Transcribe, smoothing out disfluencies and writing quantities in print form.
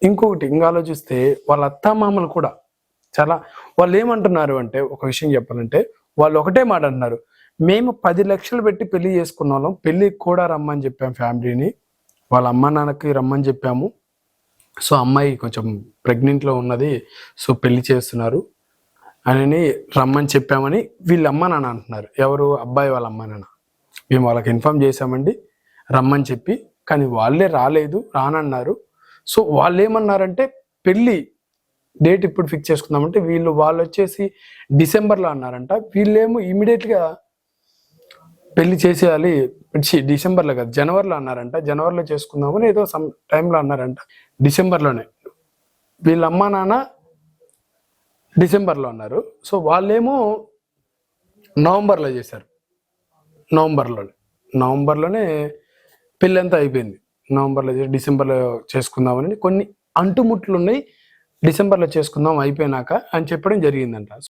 ఇంకొకటి ఇంకా ఆలోచిస్తే వాళ్ళ అత్తామామలు కూడా చాలా వాళ్ళు ఏమంటున్నారు అంటే, ఒక విషయం చెప్పాలంటే వాళ్ళు ఒకటే మాట అంటున్నారు, మేము 10 లక్షలు పెట్టి పెళ్లి చేసుకున్న వాళ్ళం, పెళ్లికి కూడా రమ్మని చెప్పాం ఫ్యామిలీని, వాళ్ళ అమ్మ నాన్నకి రమ్మని చెప్పాము. సో అమ్మాయి కొంచెం ప్రెగ్నెంట్లో ఉన్నది, సో పెళ్లి చేస్తున్నారు అని రమ్మని చెప్పామని వీళ్ళ అమ్మ నాన్న అంటున్నారు. ఎవరు? అబ్బాయి వాళ్ళ అమ్మ నాన్న. మేము వాళ్ళకి ఇన్ఫార్మ్ చేశామండి రమ్మని చెప్పి, కానీ వాళ్ళే రాలేదు, రానన్నారు. సో వాళ్ళు ఏమన్నారంటే పెళ్ళి డేట్ ఇప్పుడు ఫిక్స్ చేసుకుందామంటే వాళ్ళు వచ్చేసి డిసెంబర్లో అన్నారంట. వీళ్ళేమో ఇమీడియట్గా పెళ్లి చేసేయాలి, డిసెంబర్లో కాదు జనవరిలో అన్నారంట. జనవరిలో చేసుకుందామని ఏదో సమ్ టైంలో అన్నారంట, డిసెంబర్లోనే. వీళ్ళ అమ్మ నాన్న డిసెంబర్లో అన్నారు. సో వాళ్ళేమో నవంబర్లో చేశారు. నవంబర్లోనే పెళ్ళంతా అయిపోయింది. నవంబర్లో చేసి డిసెంబర్లో చేసుకుందామని కొన్ని అంటుముట్లు ఉన్నాయి, డిసెంబర్లో చేసుకుందాం అయిపోయినాక అని చెప్పడం జరిగిందంట.